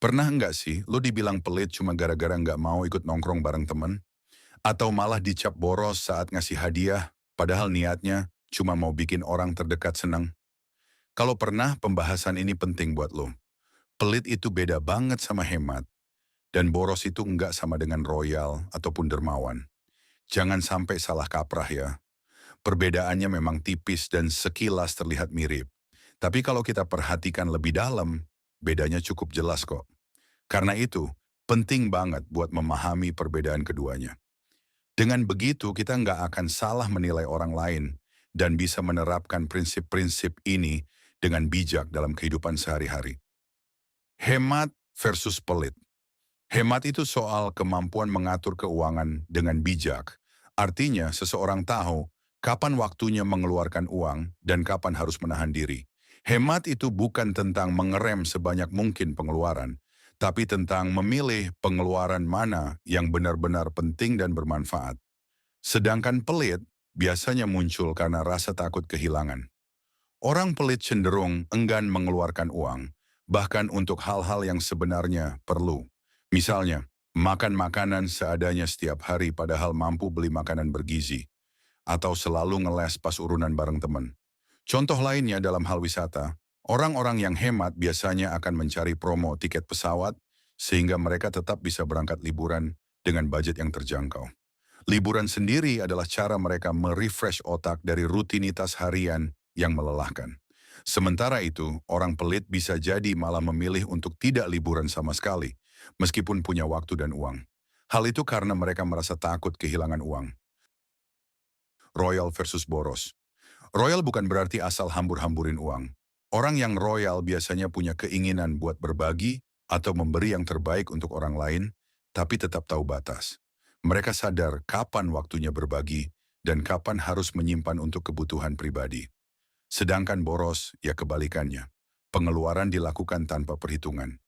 Pernah nggak sih lo dibilang pelit cuma gara-gara nggak mau ikut nongkrong bareng temen? Atau malah dicap boros saat ngasih hadiah, padahal niatnya cuma mau bikin orang terdekat senang? Kalau pernah, pembahasan ini penting buat lo. Pelit itu beda banget sama hemat, dan boros itu nggak sama dengan royal ataupun dermawan. Jangan sampai salah kaprah ya. Perbedaannya memang tipis dan sekilas terlihat mirip. Tapi kalau kita perhatikan lebih dalam, bedanya cukup jelas kok. Karena itu, penting banget buat memahami perbedaan keduanya. Dengan begitu, kita nggak akan salah menilai orang lain dan bisa menerapkan prinsip-prinsip ini dengan bijak dalam kehidupan sehari-hari. Hemat versus pelit. Hemat itu soal kemampuan mengatur keuangan dengan bijak. Artinya, seseorang tahu kapan waktunya mengeluarkan uang dan kapan harus menahan diri. Hemat itu bukan tentang mengerem sebanyak mungkin pengeluaran, tapi tentang memilih pengeluaran mana yang benar-benar penting dan bermanfaat. Sedangkan pelit biasanya muncul karena rasa takut kehilangan. Orang pelit cenderung enggan mengeluarkan uang, bahkan untuk hal-hal yang sebenarnya perlu. Misalnya, makan makanan seadanya setiap hari padahal mampu beli makanan bergizi, atau selalu ngeles pas urunan bareng teman. Contoh lainnya dalam hal wisata, orang-orang yang hemat biasanya akan mencari promo tiket pesawat sehingga mereka tetap bisa berangkat liburan dengan budget yang terjangkau. Liburan sendiri adalah cara mereka merefresh otak dari rutinitas harian yang melelahkan. Sementara itu, orang pelit bisa jadi malah memilih untuk tidak liburan sama sekali, meskipun punya waktu dan uang. Hal itu karena mereka merasa takut kehilangan uang. Royal versus boros. Royal bukan berarti asal hambur-hamburin uang. Orang yang royal biasanya punya keinginan buat berbagi atau memberi yang terbaik untuk orang lain, tapi tetap tahu batas. Mereka sadar kapan waktunya berbagi dan kapan harus menyimpan untuk kebutuhan pribadi. Sedangkan boros, ya kebalikannya. Pengeluaran dilakukan tanpa perhitungan.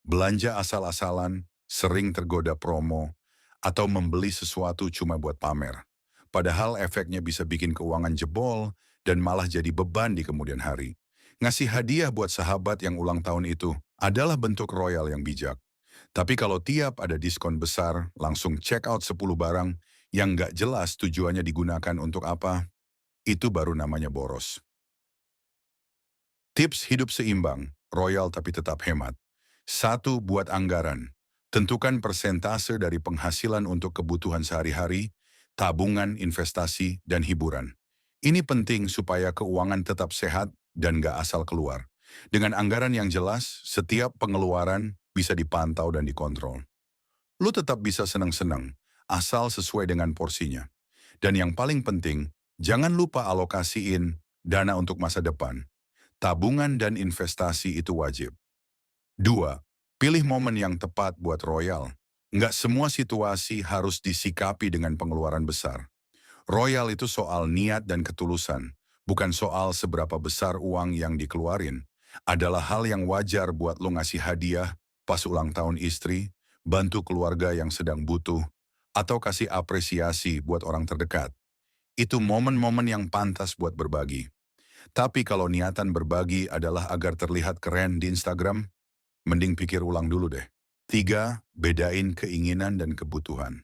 Belanja asal-asalan, sering tergoda promo, atau membeli sesuatu cuma buat pamer. Padahal efeknya bisa bikin keuangan jebol dan malah jadi beban di kemudian hari. Ngasih hadiah buat sahabat yang ulang tahun itu adalah bentuk royal yang bijak. Tapi kalau tiap ada diskon besar, langsung check out 10 barang yang nggak jelas tujuannya digunakan untuk apa, itu baru namanya boros. Tips hidup seimbang, royal tapi tetap hemat. Satu, buat anggaran. Tentukan persentase dari penghasilan untuk kebutuhan sehari-hari, tabungan, investasi, dan hiburan. Ini penting supaya keuangan tetap sehat dan gak asal keluar. Dengan anggaran yang jelas, setiap pengeluaran bisa dipantau dan dikontrol. Lu tetap bisa senang-senang, asal sesuai dengan porsinya. Dan yang paling penting, jangan lupa alokasiin dana untuk masa depan. Tabungan dan investasi itu wajib. Dua, pilih momen yang tepat buat royal. Nggak semua situasi harus disikapi dengan pengeluaran besar. Royal itu soal niat dan ketulusan, bukan soal seberapa besar uang yang dikeluarin. Adalah hal yang wajar buat lo ngasih hadiah pas ulang tahun istri, bantu keluarga yang sedang butuh, atau kasih apresiasi buat orang terdekat. Itu momen-momen yang pantas buat berbagi. Tapi kalau niatan berbagi adalah agar terlihat keren di Instagram, mending pikir ulang dulu deh. Tiga, bedain keinginan dan kebutuhan.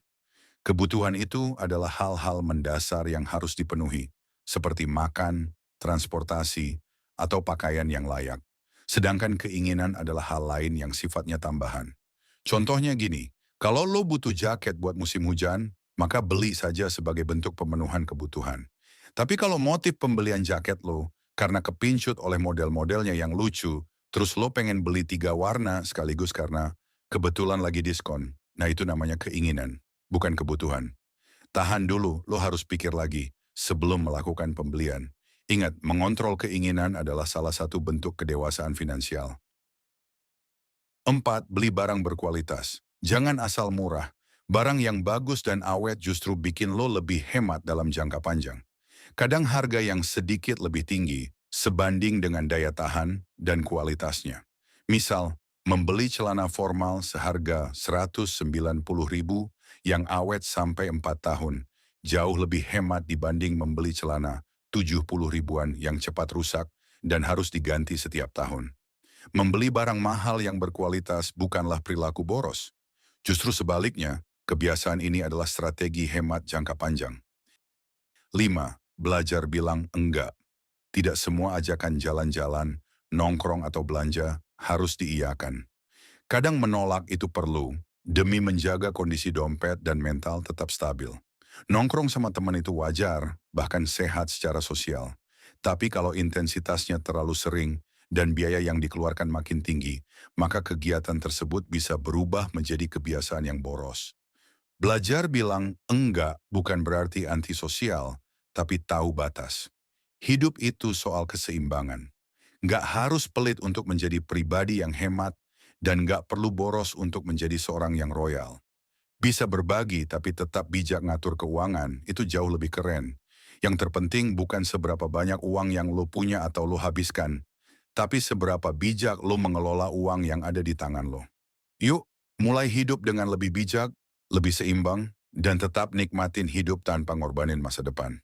Kebutuhan itu adalah hal-hal mendasar yang harus dipenuhi, seperti makan, transportasi, atau pakaian yang layak. Sedangkan keinginan adalah hal lain yang sifatnya tambahan. Contohnya gini, kalau lo butuh jaket buat musim hujan, maka beli saja sebagai bentuk pemenuhan kebutuhan. Tapi kalau motif pembelian jaket lo karena kepincut oleh model-modelnya yang lucu, terus lo pengen beli 3 warna sekaligus karena kebetulan lagi diskon, nah itu namanya keinginan, bukan kebutuhan. Tahan dulu, lo harus pikir lagi sebelum melakukan pembelian. Ingat, mengontrol keinginan adalah salah satu bentuk kedewasaan finansial. Empat, beli barang berkualitas. Jangan asal murah. Barang yang bagus dan awet justru bikin lo lebih hemat dalam jangka panjang. Kadang harga yang sedikit lebih tinggi sebanding dengan daya tahan dan kualitasnya. Misal, membeli celana formal seharga 190.000 yang awet sampai 4 tahun, jauh lebih hemat dibanding membeli celana 70 ribuan yang cepat rusak dan harus diganti setiap tahun. Membeli barang mahal yang berkualitas bukanlah perilaku boros. Justru sebaliknya, kebiasaan ini adalah strategi hemat jangka panjang. 5. Belajar bilang enggak. Tidak semua ajakan jalan-jalan, nongkrong atau belanja harus diiyakan. Kadang menolak itu perlu, demi menjaga kondisi dompet dan mental tetap stabil. Nongkrong sama teman itu wajar, bahkan sehat secara sosial. Tapi kalau intensitasnya terlalu sering dan biaya yang dikeluarkan makin tinggi, maka kegiatan tersebut bisa berubah menjadi kebiasaan yang boros. Belajar bilang enggak bukan berarti antisosial, tapi tahu batas. Hidup itu soal keseimbangan. Nggak harus pelit untuk menjadi pribadi yang hemat, dan nggak perlu boros untuk menjadi seorang yang royal. Bisa berbagi tapi tetap bijak ngatur keuangan, itu jauh lebih keren. Yang terpenting bukan seberapa banyak uang yang lo punya atau lo habiskan, tapi seberapa bijak lo mengelola uang yang ada di tangan lo. Yuk, mulai hidup dengan lebih bijak, lebih seimbang, dan tetap nikmatin hidup tanpa ngorbanin masa depan.